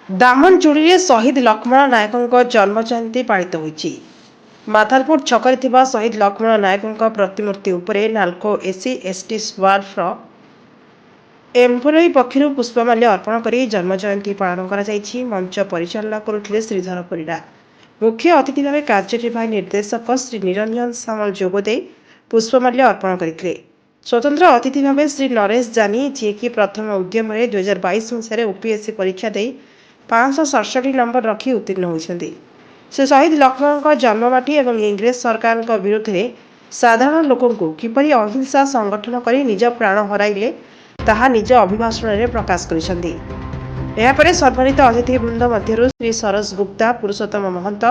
ଦାମନଯୋଡ଼ିରେ ଶହୀଦ ଲକ୍ଷ୍ମଣ ନାୟକଙ୍କ ଜନ୍ମ ଜୟନ୍ତୀ ପାଳିତ ହୋଇଛି। ମାଧାଲପୁର ଛକରେ ଥିବା ଶହୀଦ ଲକ୍ଷ୍ମଣ ନାୟକଙ୍କ ପ୍ରତିମୂର୍ତ୍ତି ଉପରେ ନାଲ୍କୋ ଏସ୍ସି ଏସ୍ଟି ସ୍ୱାର୍ଡର ଏମ୍ପ୍ଲୋଇ ପକ୍ଷରୁ ପୁଷ୍ପମାଲ୍ୟ ଅର୍ପଣ କରି ଜନ୍ମ ଜୟନ୍ତୀ ପାଳନ କରାଯାଇଛି। ମଞ୍ଚ ପରିଚାଳନା କରୁଥିଲେ ଶ୍ରୀଧର ପରିଡ଼ା। ମୁଖ୍ୟ ଅତିଥି ଭାବେ କାର୍ଯ୍ୟନିର୍ବାହୀ ନିର୍ଦ୍ଦେଶକ ଶ୍ରୀ ନିରଞ୍ଜନ ସାମଲ ଯୋଗଦେଇ ପୁଷ୍ପମାଲ୍ୟ ଅର୍ପଣ କରିଥିଲେ। ସ୍ୱତନ୍ତ୍ର ଅତିଥି ଭାବେ ଶ୍ରୀ ନରେଶ ଜାନି, ଯିଏକି ପ୍ରଥମ ଉଦ୍ୟମରେ 2022 ମସିହାରେ ଓପିଏସ୍ସି ପରୀକ୍ଷା ଦେଇ 567 ନମ୍ବର ରଖି ଉତ୍ତୀର୍ଣ୍ଣ ହୋଇଛନ୍ତି। ସେ ଶହୀଦ ଲକ୍ଷ୍ମଣଙ୍କ ଜନ୍ମମାଟି ଏବଂ ଇଂରେଜ ସରକାରଙ୍କ ବିରୁଦ୍ଧରେ ସାଧାରଣ ଲୋକଙ୍କୁ କିପରି ଅହିଂସା ସଂଗଠନ କରି ନିଜ ପ୍ରାଣ ହରାଇଲେ ତାହା ନିଜ ଅଭିଭାଷଣରେ ପ୍ରକାଶ କରିଛନ୍ତି। ଏହାପରେ ସମ୍ମାନିତ ଅତିଥିବୃନ୍ଦ ମଧ୍ୟରୁ ଶ୍ରୀ ସରୋଜ ଗୁପ୍ତା, ପୁରୁଷୋତ୍ତମ ମହନ୍ତ,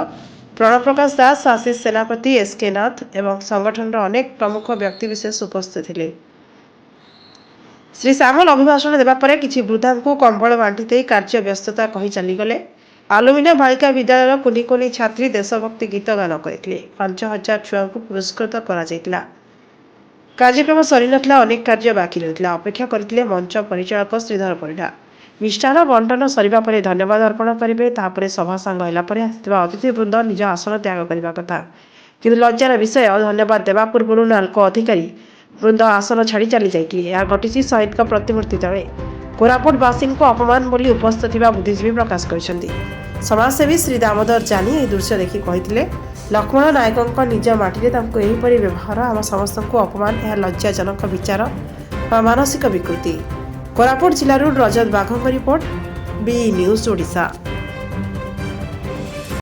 ପ୍ରଣପ୍ରକାଶ ଦାସ, ଆଶିଷ ସେନାପତି, ଏସ୍କେ ନାଥ ଏବଂ ସଂଗଠନର ଅନେକ ପ୍ରମୁଖ ବ୍ୟକ୍ତିବିଶେଷ ଉପସ୍ଥିତ ଥିଲେ। ଶ୍ରୀ ସାମଲ ଅଭିଭାଷଣ ଦେବା ପରେ କିଛି ବୃଦ୍ଧାଙ୍କୁ କମ୍ବଳ ବାଣ୍ଟି ଦେଇ କାର୍ଯ୍ୟ ବ୍ୟସ୍ତତା କହି ଚାଲିଗଲେ। ଆଲୁମିନିୟମ ବାଳିକା ବିଦ୍ୟାଳୟର କୁନି କୁନି ଛାତ୍ରୀ ଦେଶଭକ୍ତି ଗୀତ ଗାନ କରିଥିଲେ। 5000 ଛୁଆଙ୍କୁ ପୁରସ୍କୃତ କରାଯାଇଥିଲା। କାର୍ଯ୍ୟକ୍ରମ ସରିନଥିଲା, ଅନେକ କାର୍ଯ୍ୟ ବାକି ରହିଥିଲା। ଅପେକ୍ଷା କରିଥିଲେ ମଞ୍ଚ ପରିଚାଳକ ଶ୍ରୀଧର ପରିଡ଼ା। ମିଷ୍ଟାନ୍ନ ବଣ୍ଟନ ସରିବା ପରେ ଧନ୍ୟବାଦ ଅର୍ପଣ କରିବେ। ତାପରେ ସଭା ସାଙ୍ଗ ହେଲା ପରେ ଆସିଥିବା ଅତିଥିବୃନ୍ଦ ନିଜ ଆସନ ତ୍ୟାଗ କରିବା କଥା। କିନ୍ତୁ ଲଜ୍ଜାର ବିଷୟ, ଧନ୍ୟବାଦ ଦେବା ପୂର୍ବରୁ ନାଲ୍କୋ ଅଧିକାରୀ ବୃନ୍ଦ ଆସନ ଛାଡ଼ି ଚାଲି ଯାଇଥିଲେ। ଏହା ଘଟିଛି ଶହୀଦଙ୍କ ପ୍ରତିମୂର୍ତ୍ତି ତଳେ। କୋରାପୁଟବାସୀଙ୍କୁ ଅପମାନ ବୋଲି ଉପସ୍ଥିତ ଥିବା ବୁଦ୍ଧିଜୀବୀ ପ୍ରକାଶ କରିଛନ୍ତି। ସମାଜସେବୀ ଶ୍ରୀ ଦାମୋଦର ଜାନି ଏହି ଦୃଶ୍ୟ ଦେଖି କହିଥିଲେ, ଲକ୍ଷ୍ମଣ ନାୟକଙ୍କ ନିଜ ମାଟିରେ ତାଙ୍କୁ ଏହିପରି ବ୍ୟବହାର ଆମ ସମସ୍ତଙ୍କୁ ଅପମାନ। ଏହା ଲଜ୍ଜାଜନକ ବିଚାର ବା ମାନସିକ ବିକୃତି। କୋରାପୁଟ ଜିଲ୍ଲାରୁ ରଜତ ବାଘଙ୍କ ରିପୋର୍ଟ, ବି ନ୍ୟୁଜ୍ ଓଡ଼ିଶା।